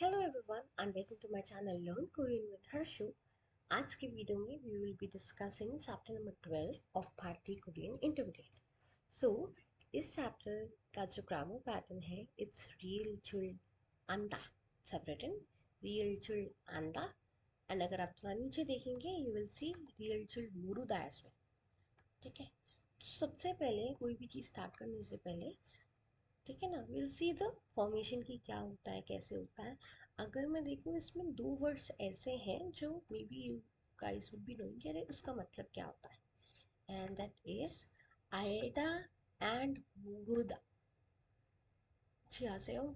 Hello everyone and welcome to my channel Learn Korean with Harshu. आज की video में we will be discussing chapter number 12 of Bharati Korean Intermediate. So इस chapter का जो grammar pattern है it's real chul anda. It's have written real chul anda and अगर आप थोड़ा नीचे देखेंगे you will see real chul muruda as well. ठीक है, तो सबसे पहले कोई भी चीज़ स्टार्ट करने से पहले ठीक है ना, विल सी द फॉर्मेशन की क्या होता है, कैसे होता है. अगर मैं देखूँ इसमें दो वर्ड्स ऐसे हैं जो may be you guys would be knowing, अरे उसका मतलब क्या होता है, एंड दैट इज आयदा एंड मुरुदा. से हो,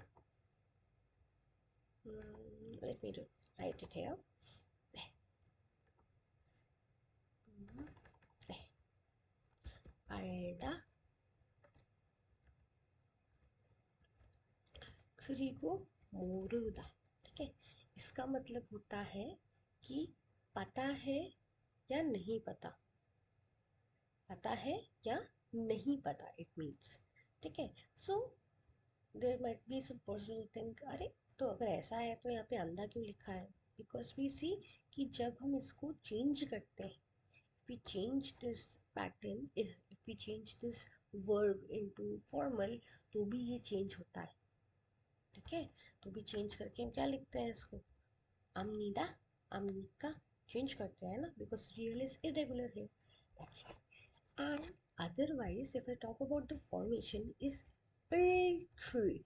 let me right it here. आयदा 그리고 모르다. ठीक है, इसका मतलब होता है कि पता है या नहीं पता, पता है या नहीं पता, इट मीन्स. ठीक है, so there might be some person think अरे तो अगर ऐसा है तो यहाँ पे अंधा क्यों लिखा है. बिकॉज वी सी कि जब हम इसको चेंज करते हैं, we change this pattern, if we change this verb into formal, तो भी ये चेंज होता है. ठीक है, तो भी चेंज करके हम क्या लिखते हैं इसको, अमनीदा अमनिका चेंज करते हैं ना, बिकॉज रियल इज इरेगुलर है. That's it. And otherwise, if I talk about the formation, is tree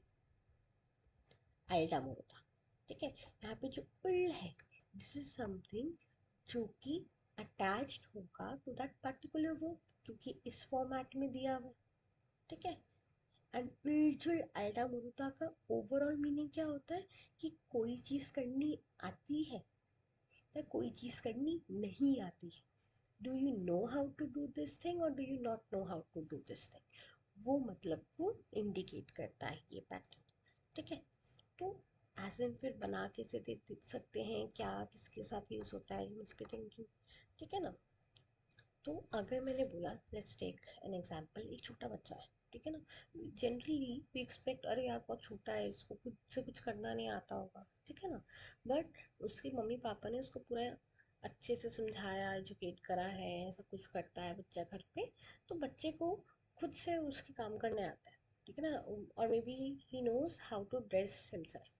आइल्डा मोटा. ठीक है, यहाँ पे जो इल है दिस इज समथिंग जो कि अटैच्ड होगा टू दैट पर्टिकुलर वर्ब, क्योंकि इस फॉर्मेट में दिया हुआ है. ठीक है, एंड इलजुल अल्टा मोरुता का ओवरऑल मीनिंग क्या होता है कि कोई चीज़ करनी आती है या कोई चीज़ करनी नहीं आती है. Do you know how to do this thing और do you not know how to do this thing, वो मतलब को इंडिकेट करता है ये पैटर्न. ठीक है, तो एज इन फिर बना के से दे सकते हैं क्या किसके साथ यूज़ होता है, यू मस्ट बी थिंकिंग. ठीक है ना, तो अगर मैंने बोला लेट्स टेक एन एग्जांपल, एक छोटा बच्चा है. ठीक है ना, जनरली वी एक्सपेक्ट अरे यार बहुत छोटा है, इसको खुद से कुछ करना नहीं आता होगा. ठीक है ना, बट उसके मम्मी पापा ने उसको पूरा अच्छे से समझाया, एजुकेट करा है, सब कुछ करता है बच्चा घर पे, तो बच्चे को खुद से उसके काम करने आता है. ठीक है ना, और maybe he knows how to dress himself,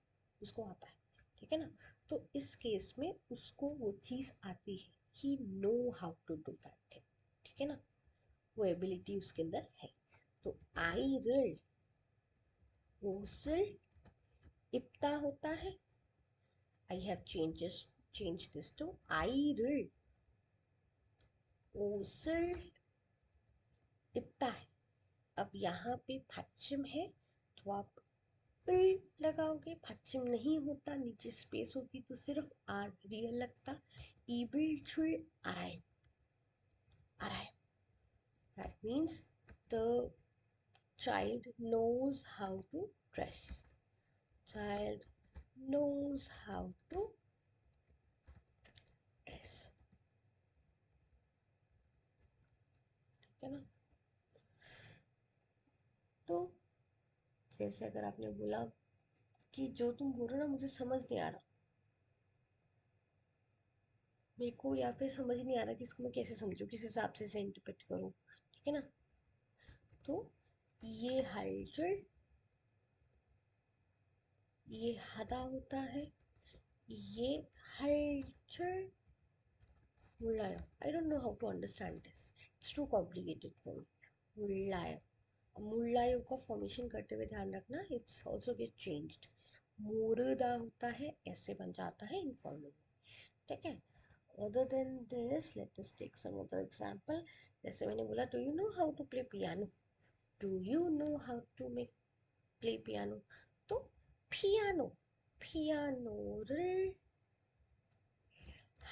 उसको आता है. ठीक है ना, तो इस केस में उसको वो चीज़ आती है, he know how to do that thing. ठीक है ना, वो एबिलिटी उसके अंदर है. तो आई रिल ओसिल इप्ता होता है. I have change this to I रिल ओसिल इप्ता है. अब यहाँ पे पश्चिम है तो आप इल लगाओगे, पश्चिम नहीं होता, नीचे स्पेस होती तो सिर्फ आर रियल लगता. ईबिल छुल arrive arrive, that means the child knows how to dress, child knows how to dress. ठीक है ना, तो जैसे अगर आपने बोला कि जो तुम बोल रहे हो ना मुझे समझ नहीं आ रहा, मेरे को या फिर समझ नहीं आ रहा कि इसको मैं कैसे समझूं, किस हिसाब से इंटरप्रेट करूं. ठीक है ना, तो ये हलचल, ये हदा होता है, ये हलचल मुलायम. I don't know how to understand this, it's too complicated for me. मुलायम, मुलायम का फॉर्मेशन करते हुए ध्यान रखना, इट्स ऑल्सो गेट चेंज्ड. मुर्दा होता है, ऐसे बन जाता है इनफॉर्मल. ठीक है, other than this let us take some other example. जैसे मैंने बोला do you know how to play piano, do you know how to make play piano, तो piano piano 를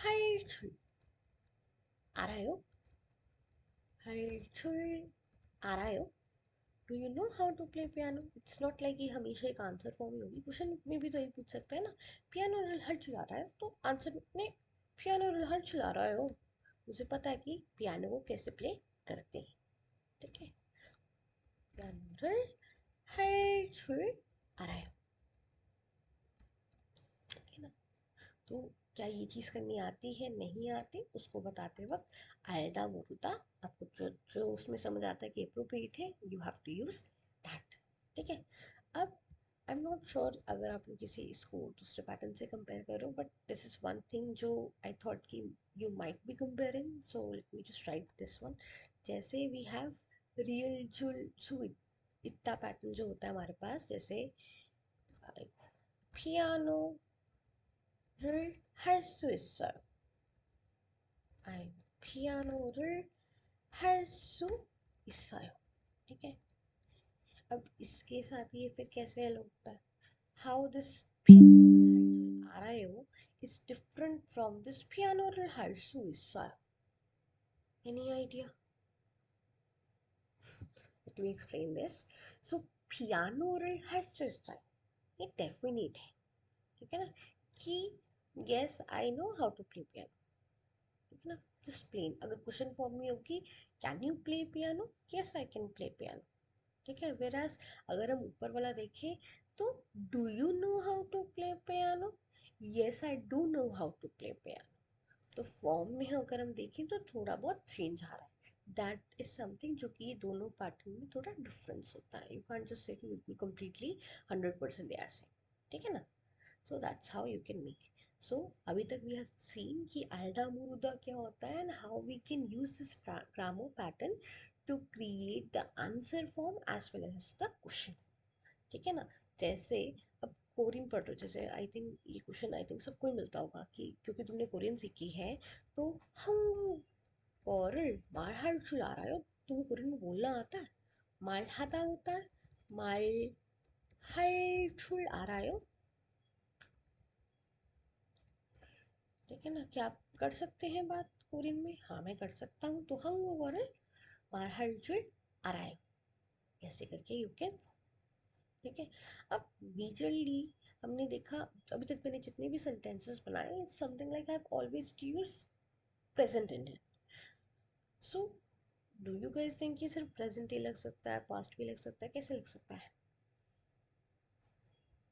할 줄 알아요, 할 줄 알아요. Do you know how to play piano, it's not like ये हमेशा एक answer form ही होगी, question में भी तो यही पूछ सकते हैं ना. पियानो हल चला रहा है तो आंसर में पियानो हल चला रहा है हो, मुझे पता है कि पियानो को कैसे प्ले करते हैं. ठीक है, पियानो हल चल आ रहा है. तो क्या ये चीज़ करनी आती है नहीं आती, उसको बताते वक्त आयदा मुरुदा, आपको जो जो उसमें समझ आता है कि अप्रोप्रिएट है, you have to use that. ठीक है। अब आई एम नॉट श्योर अगर आप लोग किसी इसको दूसरे पैटर्न से कंपेयर करो, but this is one thing जो आई थॉट कि you might be comparing, so let me just right this one. जैसे वी हैव रियल जुल सुई, इतना पैटर्न जो होता है हमारे पास, जैसे 피아노를 할 수 있어요. I 피아노를 할 수 있어요. ठीक है। अब इसके साथ ये फिर कैसे हल होता है? हाउ दिस पियानो आ रहा है वो is different from this piano 할 수 있어요. Any idea? Let me explain this. So पियानो를 할 수 있어요. ये डेफिनेट है, ठीक है ना, कि yes I know how to play piano, ठीक है ना, जस्ट प्लेन। अगर क्वेश्चन फॉर्म में होगी can you play piano, yes I can play piano, ठीक है। वेराज अगर हम ऊपर वाला देखें तो do you know how to play piano, yes I do know how to play piano. तो फॉर्म में अगर हम देखें तो थोड़ा बहुत चेंज आ रहा है, दैट इज समथिंग जो कि ये दोनों पैटर्न में थोड़ा डिफरेंस होता है। यू कैंट जस्ट से कि बिल्कुल कंप्लीटली 100% दे आर सेम, ठीक है ना। So that's how you can make it. So अभी तक we have seen कि आल्डा मुरुदा क्या होता है and how we can use this grammar pattern to create the answer form as well as the question form, ठीक है ना। जैसे अब कोरियन पढ़ रहे हो, जैसे आई थिंक ये क्वेश्चन आई थिंक सबको ही मिलता होगा कि क्योंकि तुमने कोरियन सीखी है तो 한국어를 말할 줄 알아요? तुम्हें कोरियन में बोलना आता है? 말하다 होता है, 말할 줄 알아요, ठीक है ना। क्या आप कर सकते हैं बात कोरियन में? हाँ मैं कर सकता हूँ। तो 한국어를 말할 줄 알아요, ऐसे करके यू कैन, ठीक है। अब मेजरली हमने देखा अभी तक मैंने जितने भी सेंटेंसेस बनाए, something like I have always used present intense. So do you guys think कि सिर्फ प्रेजेंट ही लग सकता है, पास्ट भी लग सकता है, कैसे लग सकता है?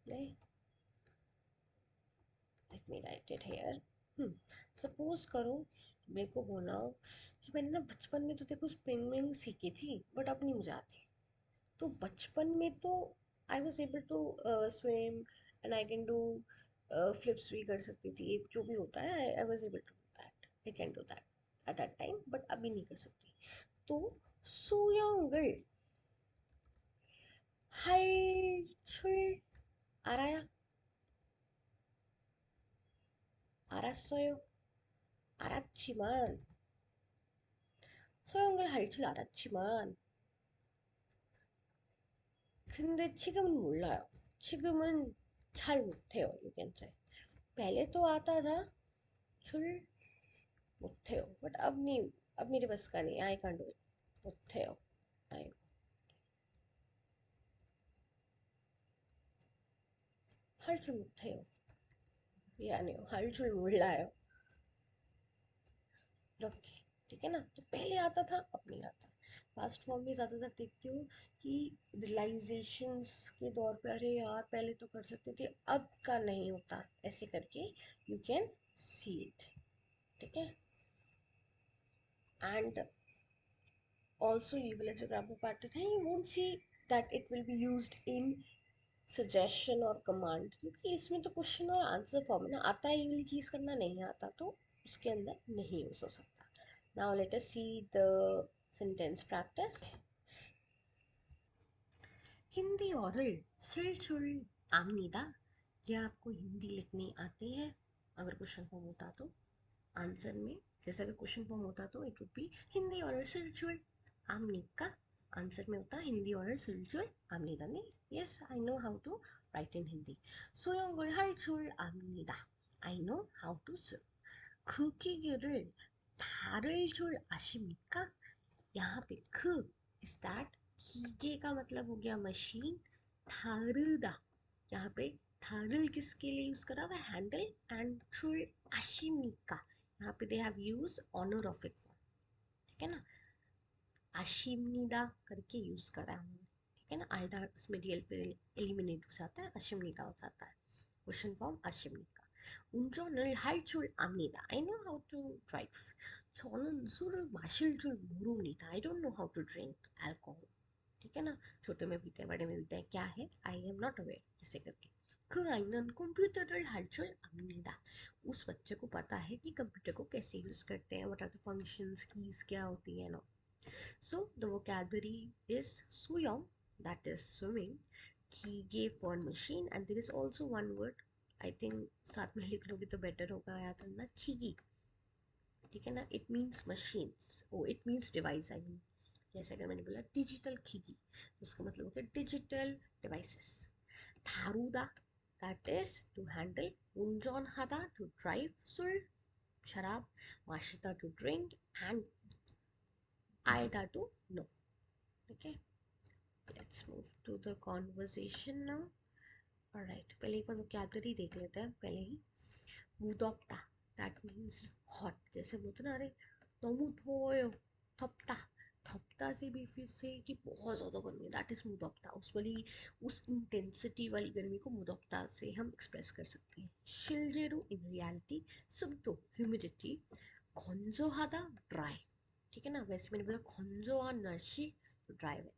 नहीं, let me right it here. Suppose करो मेरे को बोला हो कि मैंने ना बचपन में तो देखो स्विमिंग सीखी थी बट अब नहीं मुझे आती। तो बचपन में तो I was able to swim and I can do flips भी कर सकती थी, जो भी होता है I was able to do that, I can do that at that time, but अभी नहीं कर सकती। तो 수영을 할 줄 알아야, 알았어요, 알았지만, 수영을 할 줄 알았지만 근데 지금은 몰라요. 지금은 잘 못해요, 유견재। पहले तो आता था, 줄 못해요, बट अब नहीं, अब मेरे बस का नहीं, I can't do it, 못해요, I 할 줄 못해요, 미안해요, 할 줄 몰라요, 이렇게, ठीक है ना। तो पहले आता था अब नहीं आता। पास्ट फॉर्म में ज़्यादातर देखती हूँ कि रियलाइजेशंस के दौर पे अरे यार पहले तो कर सकते थे अब का नहीं होता, ऐसे करके यू कैन सी इट, ठीक है। And also you will as a grammar pattern है, you won't see that it will be used in suggestion और command, क्योंकि इसमें तो क्वेश्चन और आंसर फॉर्म है ना, आता है ये वाली चीज़ करना, नहीं आता तो उसके अंदर नहीं यूज हो सकता। Now let us see the sentence practice. Hindi ओरल सिलचुल आमनीदा, ये आपको हिंदी लिखनी आती है? अगर क्वेश्चन फॉर्म होता तो आंसर में, जैसे अगर क्वेश्चन फॉर्म होता तो इट वुड बी हिंदी ओरल सिलचुल आमनीका, आंसर में होता हिंदी ओरल सिलचुल आमनीदा नहीं, yes I know how to write in Hindi. 수영을 할 줄 압니다, I know how to swim। 크기를 다를 줄 아십니까? यहाँ पे ख इज दैट कीके का मतलब हो गया मशीन, थारुदा यहाँ पे थारुल किसके लिए यूज करा हुआ है? हैंडल। एंड चुल आशिमिका, यहाँ पे दे हैव यूज्ड ऑनोरॉफिक फॉर्म, ठीक है ना, आशिमनिदा करके यूज करा है हमने, ठीक है ना। आल्टा उसमें डीएल पे एलिमिनेट हो जाता है, आशिमनिदा हो जाता है, question form आशिमनिका। 운전을 할 줄 압니다. I know how to drive. 저는 술을 마실 줄 모릅니다. I don't know how to drink alcohol. ठीक है ना, छोटे में पीते हैं बड़े में पीते हैं क्या है आई एम नॉट अवेयर ऐसे करके 그 아이는 컴퓨터를 할 줄 압니다. उस बच्चे को पता है कि कंप्यूटर को कैसे यूज करते हैं, व्हाट आर द फंक्शंस कीज क्या होती है नो. सो द वोकैबुलरी इज सुयोंग, दैट इज स्विमिंग. कीगे for machine and there is also one word, I think साथ में लिख लोगे तो बेटर होगा याद रखना, खीगी. ठीक है ना, it means machines, oh it means device I mean. जैसे अगर मैंने बोला डिजिटल खीगी तो उसका मतलब हो गया digital devices. 다루다, that is to handle. 운전하다, to drive. 술, शराब. 마시다, to drink. And 알다, to know. Okay, let's move to the conversation now. Alright, पहले एक बार vocabulary देख लेते हैं पहले ही. 무덥다, that means hot. जैसे बोलते ना, अरे 너무 더워요, 덥다. 덥다 से भी फिर से कि बहुत ज़्यादा गर्मी है, दैट इज़ मुदप्ता. उस वाली उस इंटेंसिटी वाली गर्मी को मुदप्ता से हम एक्सप्रेस कर सकते हैं. 실제로 इन रियलिटी, 습도 ह्यूमिडिटी. 건조하다 ड्राई. ठीक है ना, वैसे मैंने बोला 건조한 날씨 तो ड्राई वेदर.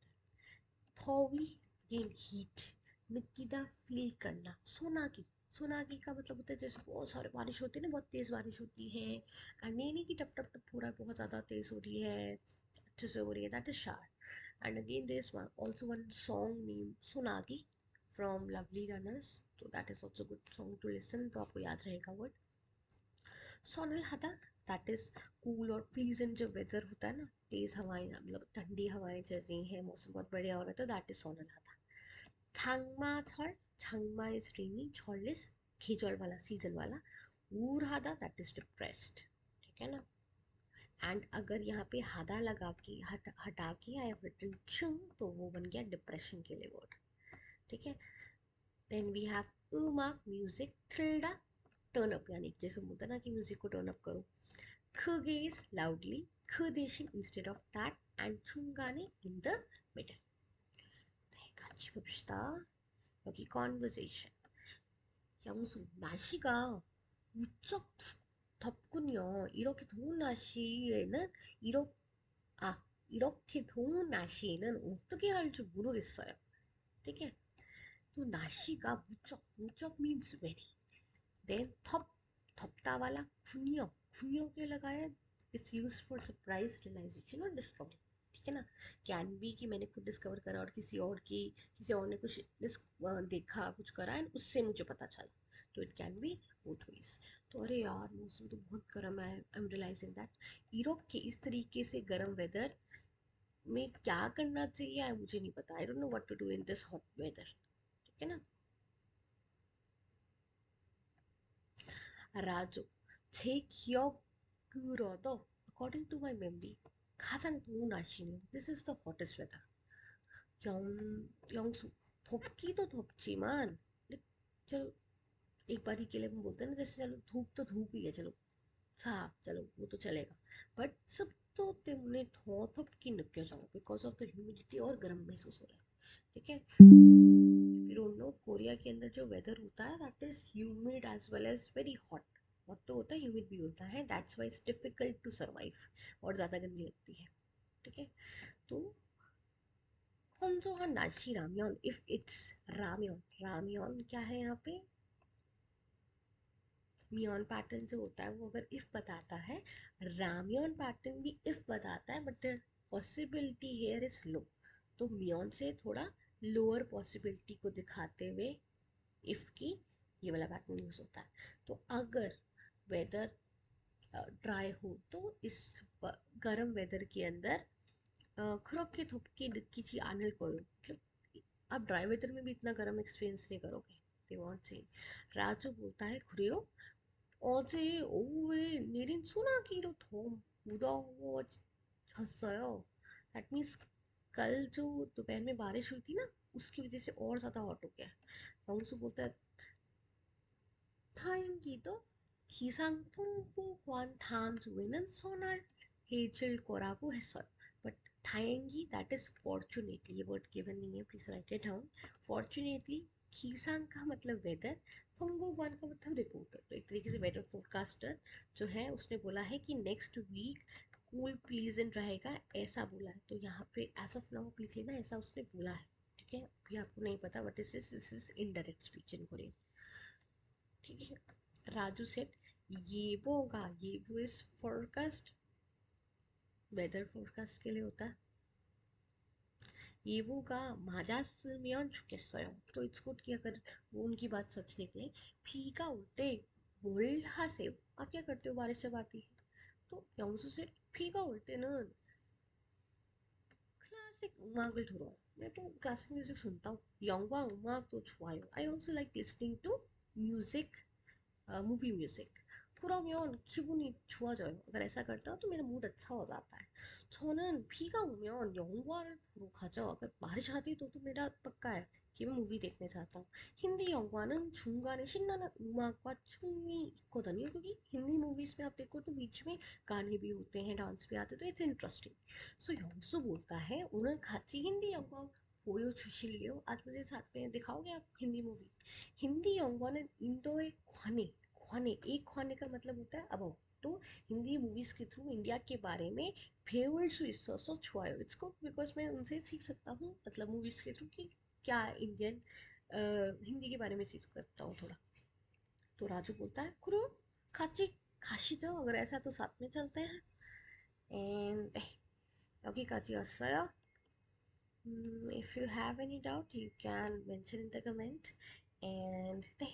थोवी अगेन हीट. निकिता फील करना. सोनागी, सोनागी का मतलब होता है जैसे बहुत सारे बारिश होती है ना, बहुत तेज़ बारिश होती है एंड ये नहीं कि टप टप टप हो रहा है, बहुत ज़्यादा तेज़ हो रही है, अच्छे से हो रही है, that is shower. And again there is also one song name सोनागी फ्रॉम लवली रनर्स, तो that is also good song to listen, तो आपको याद रहेगा वर्ड. सोनल हता, दैट इज कूल और प्लीजेंट जब वेदर होता है ना, तेज हवाएं मतलब ठंडी हवाएं चल रही हैं, मौसम बहुत बढ़िया हो रहा है, तो दैट इज सोनल हता. 장마철, 장마 is rainy, 철 is 계절 वाला, सीजन वाला. 우울하다, that is depressed. ठीक है ना. एंड अगर यहाँ पे हदा लगा के हटा के आई हैव रिटन chung, तो वो बन गया डिप्रेशन के लिए वर्ड. ठीक है. Then we have 음악 music. 틀다 turn up, यानी जैसे बोलता है ना कि म्यूजिक को टर्न अप करो. 크게 is loudly. 크 대신 instead of that. and 중간에 in the middle. 네, 같이 봅시다. 여기 conversation. 영수, 날씨가 무척 덥군요. 이렇게 더운 날씨에는 이렇게 이렇게 더운 날씨에는 어떻게 할지 모르겠어요. ठीक है. तो 날씨가 무척 means very. then 덥다 वाला 군요 के लगाया, it's used for surprise realization or discovery. ठीक है ना. कैन बी कि मैंने खुद डिस्कवर करा और किसी और ने कुछ देखा कुछ करा एंड उससे मुझे पता चला, तो it can be both ways. तो अरे यार मौसम तो बहुत गर्म है, I am realising that. Europe के इस तरीके से गर्म वेदर में क्या करना चाहिए मुझे नहीं पता, I don't know what to do in this hot weather. ठीक है ना. Raju, 제 기억으로도 according to my memory 가장 더운 날씨는 this is the hottest weather. 영수, 덥기도 덥지만 चलो एक बारी के लिए हम बोलते हैं ना, जैसे चलो धूप तो धूप ही है, चलो साफ, चलो वो तो चलेगा. बट सब तो तेमने 덥긴 느껴져 बिकॉज ऑफ द ह्यूमिडिटी और गर्म महसूस हो रहा है. ठीक है. If you don't know, Korea के अंदर जो वेदर होता है that is humid as well as very hot. Hot तो होता है, ह्यूमिड भी होता है, that's why it's difficult to survive और ज़्यादा गर्मी लगती है. ठीक है. तो 건조한 날씨라면 if it's राम्योन क्या है यहाँ पे, मियोन पैटर्न जो होता है वो अगर इफ बताता है, रामियन पैटर्न भी इफ बताता है, but the possibility here is low, तो मियोन से थोड़ा लोअर पॉसिबिलिटी को दिखाते हुए इफ की ये वाला पैटर्न यूज होता है. तो अगर वेदर ड्राई हो तो इस गर्म वेदर के अंदर 그렇게 덥게 느끼지 않을 거예요. मतलब आप ड्राई वेदर में भी इतना गर्म एक्सपीरियंस नहीं करोगे. दे वॉन्ट से. राजू बोलता है 그래요? 어제 오후에 내린 소나기로 더 무더워졌어요. दैट मीन्स कल जो दोपहर में बारिश हुई थी ना, उसकी वजह से और ज़्यादा हॉट हो गया. 영수 बोलता है 다행히도 기상통보관 다음 주에는 선할해질 거라고 했어요. But 다행히, that is fortunately, ये वर्ड गिवन नहीं है, please right it down. Fortunately कीसांग का मतलब वेदर, फंगोवान का मतलब रिपोर्टर। तो एक तरीके से वेदर फोरकास्टर जो है उसने बोला है कि नेक्स्ट वीक कूल प्लीजेंट रहेगा, ऐसा बोला है। तो यहाँ पे एज ऑफ नाउ लिख लेना, ऐसा उसने बोला है। ठीक है, अभी आपको नहीं पता what is this is indirect speech in Korean. ठीक है, राजू सेट ये वो होगा, ये वो इज फोरकास्ट, वेदर फोरकास्ट के लिए होता है। 예보가 맞았으면 좋겠어요. तो इट्स गुड कि अगर वो उनकी बात सच निकले। 비가 올 때 뭘 하세요? आप क्या करते हो बारिश जब आती है? तो 영수 से 비가 올 때는 클래식 음악을 들어요. मैं तो क्लासिक म्यूजिक सुनता हूँ। 영화 음악도 좋아요. I also like listening to music, movie music. 그러면 기분이 좋아져요. अगर ऐसा करता हूँ तो मेरा मूड अच्छा हो जाता है। 저는 비가 오면 영화를 보러 가죠. अगर बारिश आती है तो मेरा पक्का है कि मैं मूवी देखने जाता हूँ। हिंदी 영화는 중간에 신나는 음악과 춤이 있거든요. क्योंकि हिंदी मूवीज में आप देखो तो बीच में गाने भी होते हैं, डांस भी आते हैं, तो इट्स इंटरेस्टिंग। सो 영수 बोलता है 오늘 같이 हिंदी 영화 보여주실래요? आज मुझे साथ में दिखाओगे आप हिंदी मूवी? हिंदी 영화는 인도의 ख्वाने, एक ख्वाने का मतलब होता है अबाउट। तो हिंदी मूवीज के थ्रू इंडिया के बारे में 배울 수 있어서 좋아요। इट्स गुड बिकॉज मैं उनसे सीख सकता हूँ, मतलब मूवीज के थ्रू कि क्या इंडियन हिंदी के बारे में सीख सकता हूँ थोड़ा। तो राजू बोलता है 그럼 같이 가시죠, अगर ऐसा तो साथ में चलते हैं। And 여기까지였어요. If you have any doubt you can mention in the comment. And 네,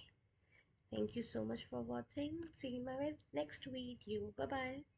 thank you so much for watching. See you in my next video. Bye bye.